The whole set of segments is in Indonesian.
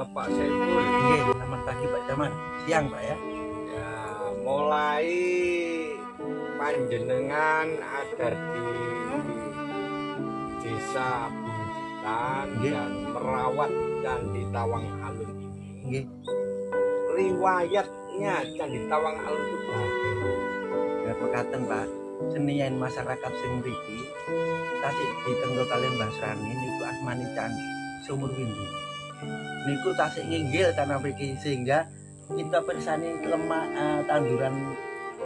Pak Saiful. Nggih, selamat pagi Pak Camat. Siang Pak ya. Ya, mulai panjenengan ada di Desa Bunjitan Nggih. dan merawat Candi Tawang Alun ini. Nggih. Riwayatnya Candi Tawang Alun itu bagaimana? Ya pekaten Pak. Senian masyarakat sing mriki tasik ditenggo kalian Mbah Srani niku asmani candi sumur windu. Niku tasik nginggil tanah mriki sehingga kita persani lemah tanduran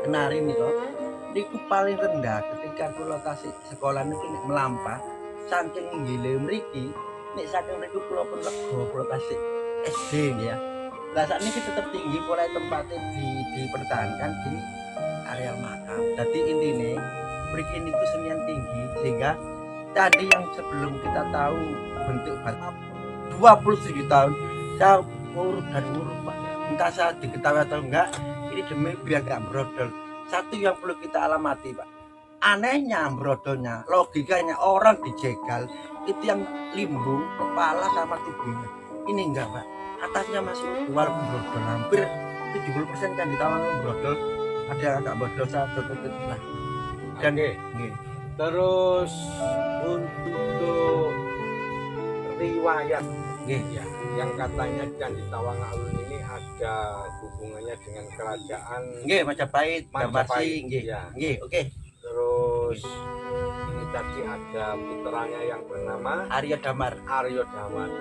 kenari niku paling rendah ketika kula tasik sekolah niku nek melampah saking nginggile mriki nek saking mriku kula pun lega kula tasik SD nggih ya. Lah sakniki tetep tinggi mulai tempatnya dipertahankan di areal makam. Jadi intinya mriki niku senian tinggi sehingga tadi yang sebelum kita tahu bentuk batu 27 tahun saya nguruk dan nguruk Pak. Entah saya diketahui atau enggak, ini demi biar gak brodol. Satu yang perlu kita alamati Pak, anehnya brodolnya, logikanya orang dijegal itu yang limbung kepala sama tubuhnya. Ini enggak Pak, atasnya masih utuh walaupun brodol. Hampir 70% kan di Tawang brodol, ada yang agak brodol satu lah. Dan Terus untuk riwayat ya, yang katanya Candi Tawang Alun ini ada hubungannya dengan kerajaan Majapahit, Majapahit, ya. Oke. Terus ini tadi ada putranya yang bernama Aryo Damar.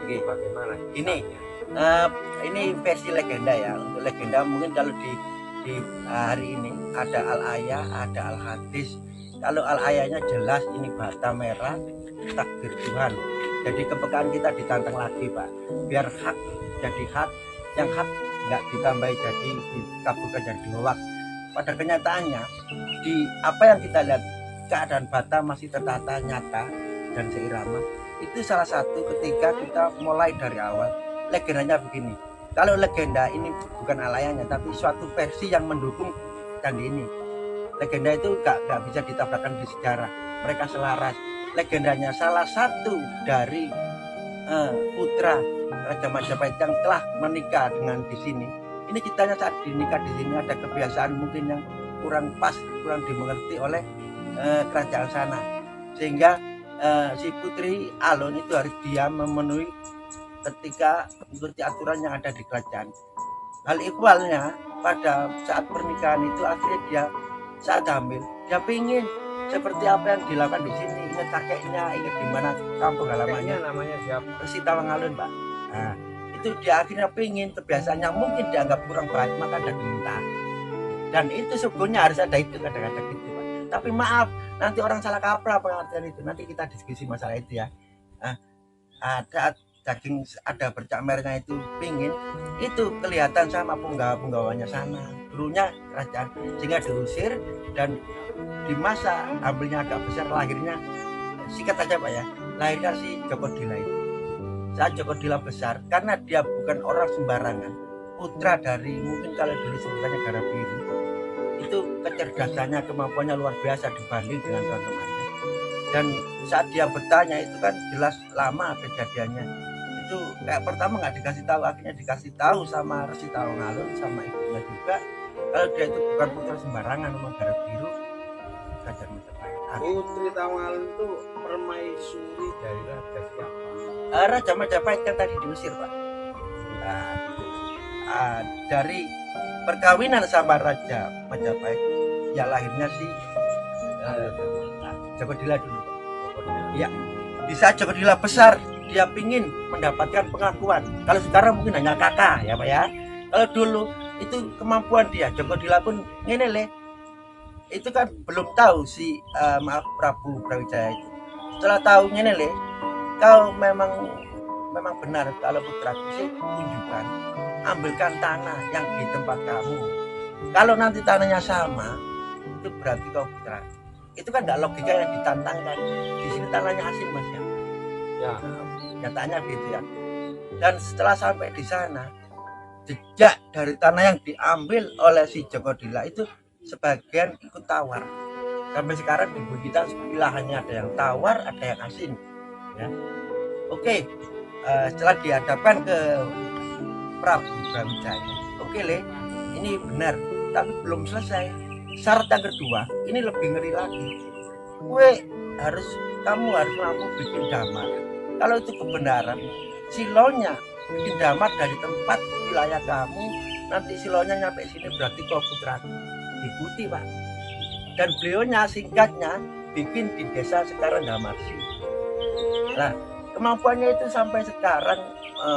Bagaimana Ini versi legenda ya. Untuk legenda mungkin kalau di hari ini ada Al Ayah, ada Al Hadis. Kalau Al Ayahnya jelas ini bata merah takdir Tuhan. Jadi kepekaan kita ditantang lagi Pak. Biar hak jadi hak, yang hak nggak ditambahi jadi dikabulkan jadi hoak. Pada kenyataannya di apa yang kita lihat keadaan bata masih tertata nyata dan seirama. Itu salah satu ketika kita mulai dari awal. Legendanya begini. Kalau legenda ini bukan Al Ayahnya tapi suatu versi yang mendukung candi ini. Legenda itu gak bisa ditabrakkan di sejarah. Mereka selaras. Legendanya salah satu dari putra Raja Majapahit yang telah menikah dengan di sini. Ini ceritanya saat dinikah di sini ada kebiasaan mungkin yang kurang pas, kurang dimengerti oleh kerajaan sana. Sehingga si putri Alun itu harus diam memenuhi ketika mengikuti aturan yang ada di kerajaan. Hal ikhwalnya pada saat pernikahan itu akhirnya dia saat hamil dia pingin seperti apa yang dilakukan di sini, ingat kakeknya, ingat di mana kampung halamannya, namanya siapa? Resi Tawang Alun Pak. Nah, itu dia akhirnya pingin kebiasaannya mungkin dianggap kurang baik maka ada diminta. Dan itu sebetulnya harus ada itu kadang-kadang gitu Pak. Tapi maaf nanti orang salah kaprah pengertian itu, nanti kita diskusi masalah itu ya. Ada daging ada bercak merahnya itu pingin itu kelihatan sama penggawanya sana dulunya kerajaan sehingga diusir dan di masa ambilnya agak besar lahirnya sikat aja Pak ya, lahirnya si Joko Dila itu. Saat Joko Dila besar karena dia bukan orang sembarangan, putra dari mungkin kalau dulu sebutannya Negara Biru, itu kecerdasannya kemampuannya luar biasa dibanding dengan teman-temannya. Dan saat dia bertanya itu kan jelas lama kejadiannya. Itu kayak pertama nggak dikasih tahu, akhirnya dikasih tahu sama Resi Tawang Alun sama ibunya juga kalau dia itu bukan putra sembarangan Negara Biru kerajaan Majapahit. Putri Tawang Alun itu permaisuri dari raja siapa? Raja Majapahit kan tadi diusir Pak. Dari perkawinan sama Raja Majapahit ya lahirnya si Joko Dila dulu Pak. Ya, di saat Joko Dila besar dia pingin mendapatkan pengakuan. Kalau sekarang mungkin hanya kakak ya Pak ya. Kalau dulu itu kemampuan dia, Joko Dila pun ngene le. Itu kan belum tahu si Prabu Brawijaya itu. Setelah tahu ngene le, kau memang benar kalau putraku sih tunjukkan, ambilkan tanah yang di tempat kamu. Kalau nanti tanahnya sama, itu berarti kau putra. Itu kan nggak logika yang ditantangkan. Di sini tanahnya asing Mas ya. Ya. Nyatanya gitu ya. Dan setelah sampai di sana, jejak dari tanah yang diambil oleh si Joko Dila itu sebagian ikut tawar. Sampai sekarang di kita wilayahnya ada yang tawar, ada yang asin. Ya. Oke, setelah dihadapkan ke Prabu Brawijaya. Oke Le, ini benar, tapi belum selesai. Syarat yang kedua, ini lebih ngeri lagi. Kamu harus mampu bikin damar. Kalau itu kebenaran, silonya bikin damar dari tempat wilayah kamu, nanti silonya nyampe sini berarti kau putraku. Ikuti Pak. Dan beliaunya singkatnya bikin di desa sekarang Damarsi. Nah, kemampuannya itu sampai sekarang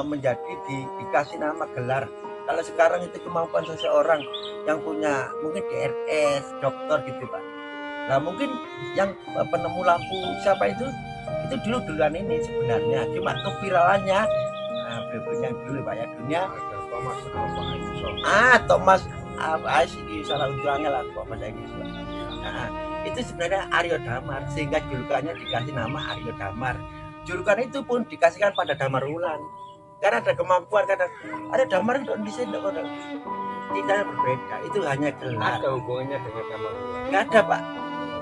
menjadi dikasih nama gelar. Kalau sekarang itu kemampuan seseorang yang punya mungkin DRS, dokter gitu Pak. Nah mungkin yang penemu lampu siapa itu duluan ini sebenarnya. Cuma keviralannya, beliau dulu Pak ya dunia. Ada Thomas Alva Edison. Thomas Alva Edison ini salah ujuannya lah Thomas Edison. Nah, itu sebenarnya Aryo Damar sehingga julukannya dikasih nama Aryo Damar. Julukan itu pun dikasihkan pada Damar Wulan. Karena ada kemampuan, karena ada damar di sini tidak berbeda, itu hanya gelar. Ada hubungannya dengan Damar Wulan? Nggak ada Pak,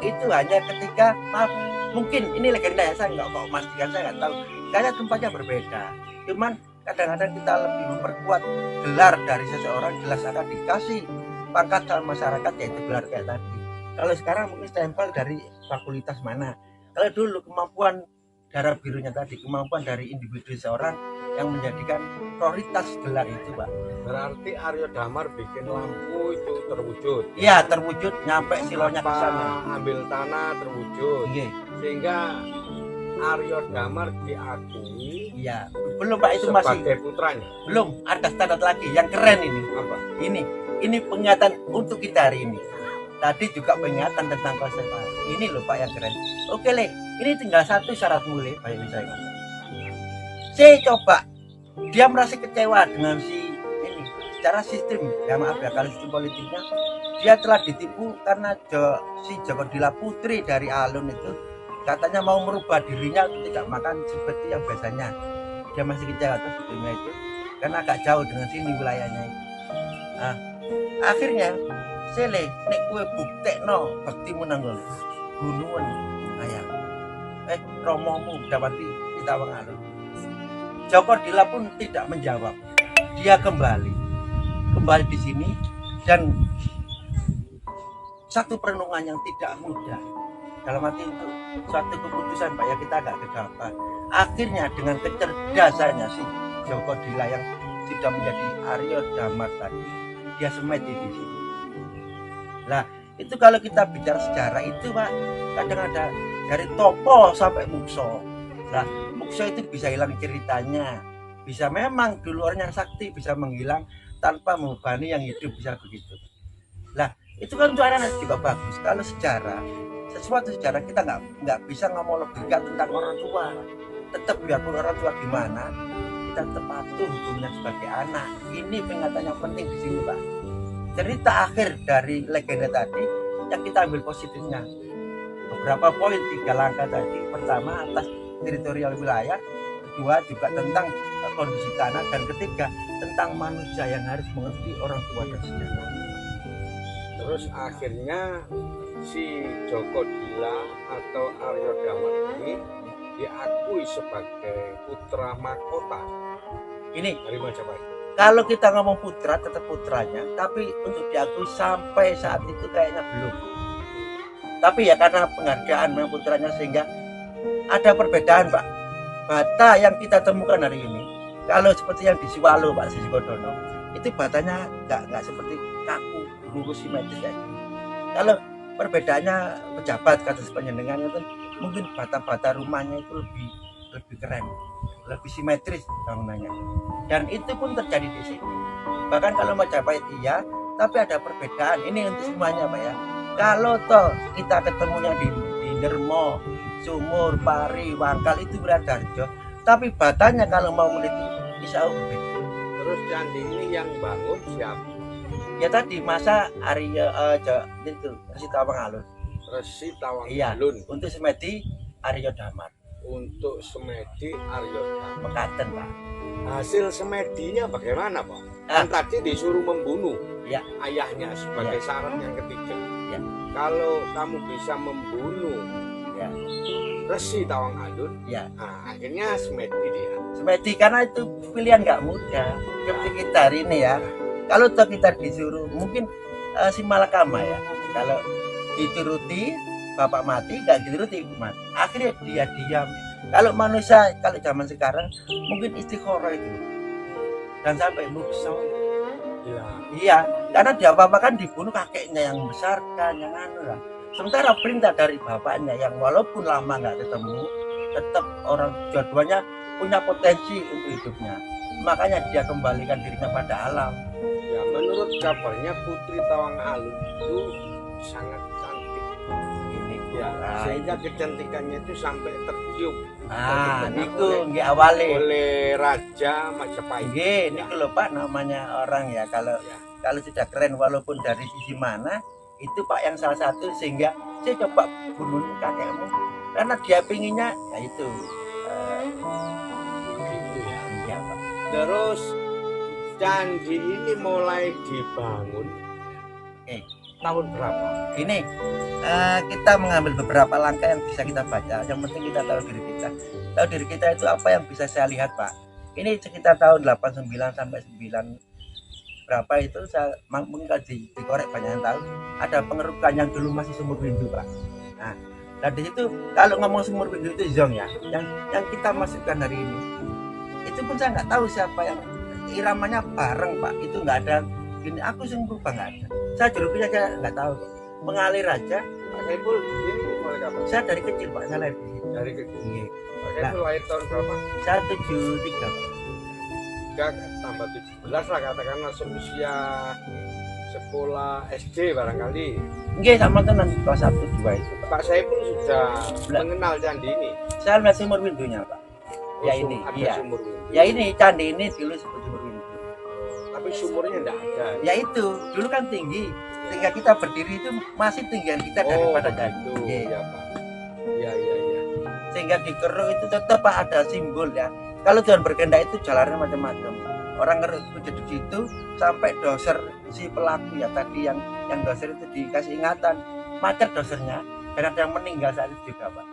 itu hanya ketika mungkin ini legenda ya, saya nggak kok memastikan, saya nggak tahu. Kayaknya tempatnya berbeda, cuman kadang-kadang kita lebih memperkuat gelar dari seseorang, jelas akan dikasih pangkat sama masyarakat yaitu gelar kayak tadi. Kalau sekarang mungkin stempel dari fakultas mana. Kalau dulu kemampuan darah birunya tadi, kemampuan dari individu seorang yang menjadikan prioritas gelar itu Pak. Berarti Aryo Damar bikin lampu itu terwujud. Iya terwujud, nyampe silonya ke sana. Ambil tanah terwujud. Iya. Sehingga Aryo Damar diakui. Iya. Belum Pak, itu sebagai masih putranya. belum, ada standar lagi yang keren ini. Apa? Ini pengingatan untuk kita hari ini. Tadi juga pengingatan tentang konservasi. Ini loh Pak yang keren. Oke Le, ini tinggal satu syarat mulai Pak yang saya katakan. Saya coba, dia merasa kecewa dengan si ini secara sistem, ya maaf ya kalau sistem politiknya dia telah ditipu karena si Joko Dila putri dari Alun itu katanya mau merubah dirinya tidak makan seperti yang biasanya. Dia masih kecewa atas sistemnya itu karena agak jauh dengan sini wilayahnya itu. Nah, akhirnya sele nek kue buktekno baktimu nanggol gunungan ayam romomu dapati kita Alun. Joko Dila pun tidak menjawab. Dia kembali di sini dan satu perenungan yang tidak mudah. Dalam arti itu suatu keputusan Pak ya, kita agak gegabah. Akhirnya dengan kecerdasannya si Joko Dila yang sudah menjadi Aryo Damar tadi, dia semedi di sini. Nah itu kalau kita bicara sejarah itu Pak, kadang ada dari topo sampai mukso. Nah, mukso itu bisa hilang ceritanya, bisa memang dulu orangnya sakti bisa menghilang tanpa membebani yang hidup, bisa begitu. Nah, itu kan untuk anak-anak juga bagus. Kalau sesuatu sejarah kita nggak bisa ngomong logika tentang orang tua. Tetap biarpun orang tua gimana, kita tetap patuh hukumnya sebagai anak. Ini peringatan yang penting di sini Pak. Cerita akhir dari legenda tadi yang kita ambil positifnya. Beberapa poin 3 langkah tadi. Pertama atas teritorial wilayah, kedua juga tentang kondisi tanah, dan ketiga tentang manusia yang harus mengerti orang tua dan sejarah. Terus akhirnya si Joko Dila atau Aryo Damar ini diakui sebagai putra mahkota. Ini dari Majapahit. Kalau kita ngomong putra tetap putranya, tapi untuk diakui sampai saat itu kayaknya belum. Tapi ya karena penghargaan memang putranya sehingga ada perbedaan Pak. Bata yang kita temukan hari ini, kalau seperti yang di Siwalo Pak Sisigodono, itu batanya nggak seperti kaku, bungkus simetris kayak gini. Kalau perbedaannya pejabat kata penjenengan itu mungkin bata-bata rumahnya itu lebih keren, lebih simetris bangunannya. Dan itu pun terjadi di sini. Bahkan kalau Majapahit iya, tapi ada perbedaan. Ini untuk semuanya Pak ya. Kalau toh kita ketemunya di Dermo, Sumur, Pari, Wangkal itu Beradarjo, tapi batanya kalau mau meneliti bisa berbeda. Terus candi ini yang bangun siapa? Ya tadi masa Arya itu Resi Tawang Alun. Resi Tawang Iya, Alun. untuk semedi Aryo Damar. Untuk semedi Aryo Damar. Mekaten Pak. Hasil semedinya bagaimana Pak? Kan tadi disuruh membunuh ya ayahnya sebagai syarat yang ketiga. Ya. Kalau kamu bisa membunuh ya Resi Tawang Alun. Ya, Nah, akhirnya Semedi dia. Semedi karena itu pilihan nggak mudah. Seperti kita hari ini ya. Kalau toh kita disuruh, mungkin si Malakama ya. Kalau dituruti, bapak mati, nggak dituruti ibu mati. Akhirnya dia diam. Kalau manusia, kalau zaman sekarang, mungkin istikharah itu. Dan sampai mukso. Gila. Iya, karena dia bapak kan dibunuh kakeknya yang membesarkan, yang anu lah. Sementara perintah dari bapaknya yang walaupun lama nggak ketemu, tetap orang dua-duanya punya potensi untuk hidupnya. Makanya dia kembalikan dirinya pada alam. Ya, menurut kabarnya Putri Tawang Alun itu sangat cantik. Ini Ya, nah, sehingga kecantikannya itu sampai tercium. nah, Terdengar niku oleh- nggih awale. oleh Raja Majapahit. Nggih, niku lho Pak namanya orang ya kalau Ya. sudah keren walaupun dari sisi mana itu Pak yang salah satu sehingga saya coba bunuh kakekmu karena dia pinginnya ya itu Gitu ya. iya Pak. Terus candi ini mulai dibangun tahun berapa? Ini kita mengambil beberapa langkah yang bisa kita baca. Yang penting kita tahu diri kita. Tahu diri kita itu apa yang bisa saya lihat Pak. Ini sekitar tahun 89 sampai 9 berapa itu saya mungkin kalau dikorek banyak yang tahu ada pengerukan yang dulu masih sumur windu Pak. Nah di situ kalau ngomong sumur windu itu zong ya yang kita masukkan hari ini itu pun saya nggak tahu siapa yang iramanya bareng Pak, itu nggak ada gini aku sing lupa nggak ada, saya jurupnya aja nggak tahu mengalir aja. Pak Saiful ini mulai kapan? Saya dari kecil Pak, saya lahir di sini. Dari kecil. Iya. Pak Saiful lahir tahun berapa? Saya 73 Pak. 3 tambah 17 lah katakanlah seusia sekolah SD barangkali. Nggih sama tenan kelas 1 2 itu Pak. Pak Saiful sudah Lah. mengenal candi ini. Saya lihat sumur windunya Pak. Ya ini, ada iya. sumur windu. Ya ini candi ini dulu sebut sumur windu. Tapi sumurnya enggak ada. Ya itu dulu kan tinggi, sehingga kita berdiri itu masih tinggian kita daripada candi. itu Iya. ya Pak. Iya iya iya. Sehingga di keruk itu tetap Pak ada simbol ya. Kalau Tuhan berkehendak itu jalannya macam-macam. Orang ngeruk itu di situ sampai doser si pelaku ya tadi yang doser itu dikasih ingatan macet dosernya dan ada yang meninggal saat itu juga Pak.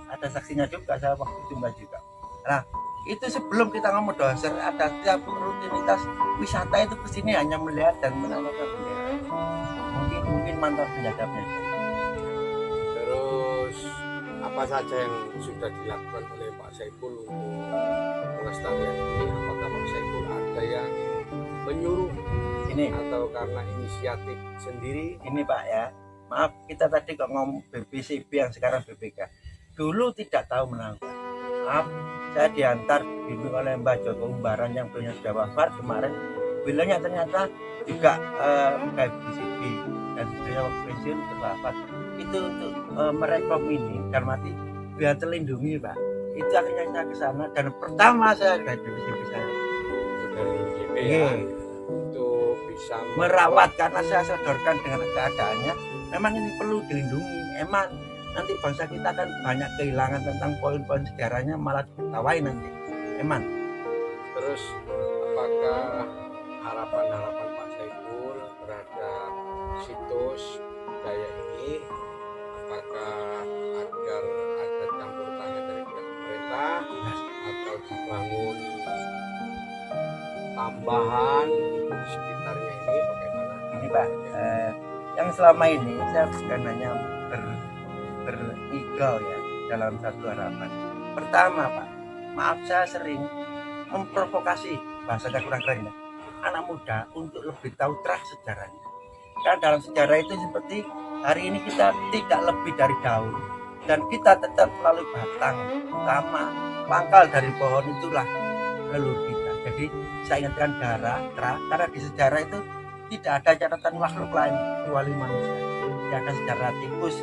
Ada saksinya juga, saya waktu itu Mbak juga. Nah itu sebelum kita ngomong doser ada setiap rutinitas wisata itu kesini hanya melihat dan menanamkan bendera. Mungkin mantan penjadapnya. Terus apa saja yang sudah dilakukan oleh Pak Saiful untuk pelestarian ini? Apakah Pak Saiful ada yang menyuruh Ini atau karena inisiatif sendiri? ini Pak ya, maaf kita tadi kok ngomong BPCB yang sekarang BPK dulu tidak tahu menangkap. Maaf saya diantar bimbing oleh Mbak Joko Umbaran yang punya sudah wafat kemarin, bilangnya ternyata juga kayak BPCB dan beliau waktu pensiun wafat itu untuk merekom ini dan mati biar terlindungi Pak. Itu akhirnya saya ke sana dan pertama saya dari BPCB saya Dari GP ya, Iya. untuk bisa merawat karena saya sodorkan dengan keadaannya memang ini perlu dilindungi. Emang nanti bangsa kita akan banyak kehilangan tentang poin-poin sejarahnya malah diketawain nanti. Emang Terus apakah harapan-harapan Pak Saiful terhadap situs budaya ini, apakah agar ada campur tangan dari pihak pemerintah atau dibangun tambahan di sekitarnya ini bagaimana? ini Pak, yang selama ini saya bukan hanya berigau ya dalam satu harapan. Pertama Pak, maaf saya sering memprovokasi, bahasanya kurang keren ya, anak muda untuk lebih tahu terah sejarahnya. Karena dalam sejarah itu seperti hari ini kita tidak lebih dari daun dan kita tetap melalui batang utama pangkal dari pohon itulah leluhur kita. Jadi saya ingatkan darah terah karena di sejarah itu tidak ada catatan makhluk lain kecuali manusia. Tidak ada sejarah tikus,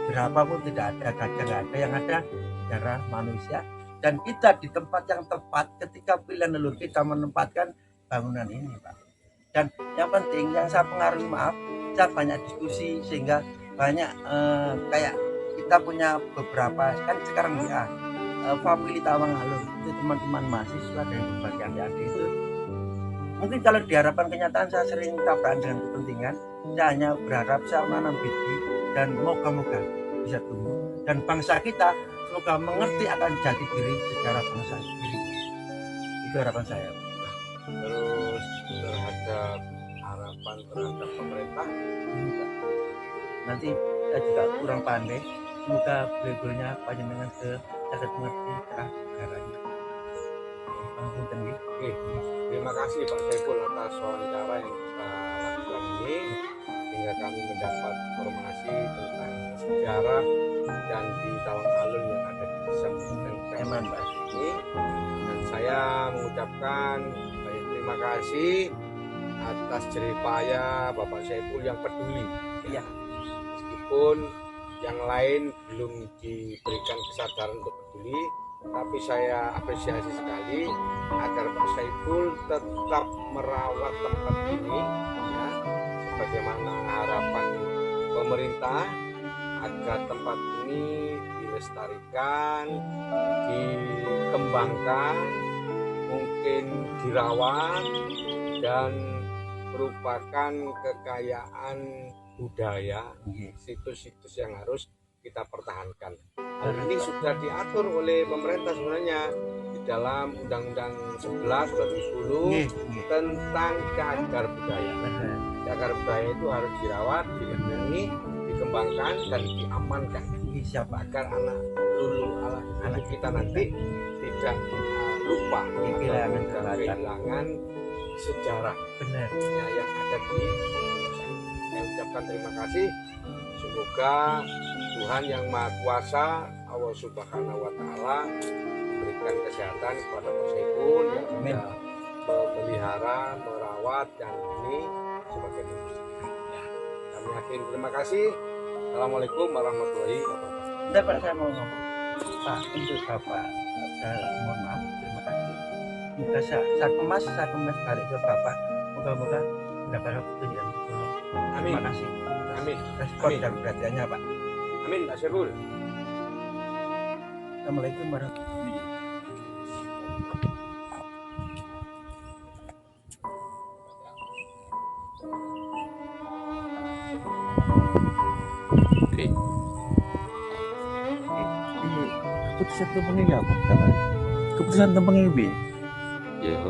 jerapah pun tidak ada, gajah nggak ada, yang ada sejarah manusia. Dan kita di tempat yang tepat ketika pilihan leluhur kita menempatkan bangunan ini Pak. Dan yang penting yang saya pengaruhi maaf, saya banyak diskusi sehingga banyak kayak kita punya beberapa kan sekarang ya family Tawang Alun itu teman-teman mahasiswa dan berbagai adik-adik itu mungkin kalau diharapkan kenyataan saya sering tabrakan dengan kepentingan. Saya hanya berharap saya menanam biji dan moga-moga bisa tumbuh dan bangsa kita semoga mengerti akan jati diri secara bangsa diri. Itu harapan saya. Terus terhadap harapan terhadap pemerintah, Nanti saya juga kurang pandai, semoga beliau-beliaunya panjenengan ke sangat mengerti cara negaranya. Langsung tinggi. oke, terima kasih Pak Saiful atas wawancara yang kita lakukan ini sehingga kami mendapat informasi tentang sejarah dan di tahun alun yang ada di desa Eman, Pak. ini. Dan saya mengucapkan banyak terima kasih atas jerih payah Bapak Saiful yang peduli. Iya. Meskipun yang lain belum diberikan kesadaran untuk peduli, tapi saya apresiasi sekali agar Pak Saiful tetap merawat tempat ini, ya, sebagaimana harapan pemerintah agar tempat ini dilestarikan, dikembangkan, mungkin dirawat dan merupakan kekayaan budaya, situs-situs yang harus kita pertahankan. Hal ini sudah diatur oleh pemerintah sebenarnya di dalam Undang-Undang 11 2010 tentang cagar budaya. Cagar budaya itu harus dirawat, dilindungi, dikembangkan dan diamankan. Siapa? Agar anak kita nanti tidak lupa atau kehilangan sejarah Benar. yang ada di Indonesia. Saya ucapkan terima kasih. Semoga Tuhan yang Maha Kuasa, Allah Subhanahu wa Ta'ala, memberikan kesehatan kepada Pak Saiful yang sudah memelihara, merawat dan ini sebagai manusia. Kami akhiri, terima kasih. Assalamualaikum warahmatullahi wabarakatuh. Tidak, Pak, saya mau ngomong. Pak, untuk Bapak, saya mohon maaf, terima kasih. Moga saya kemas balik ke Bapak. Moga-moga mendapat petunjuk yang betul. Amin. Terima kasih. Amin. Respon Amin. dan perhatiannya, Pak. Amin, Pak Saiful. Assalamualaikum warahmatullahi wabarakatuh. Oke. Keputusan tentang ini apa? Keputusan tentang ini. Ya,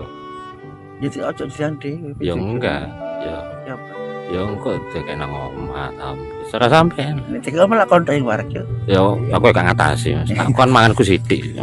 Jadi ojo disanti. ya enggak. Ya, Ya, Pak. ya enggak tekena ngomah tam. Secara sampean. Nek malah kontak warga. Ya, aku gak ngatasi, Mas. Aku kan manganku sithik.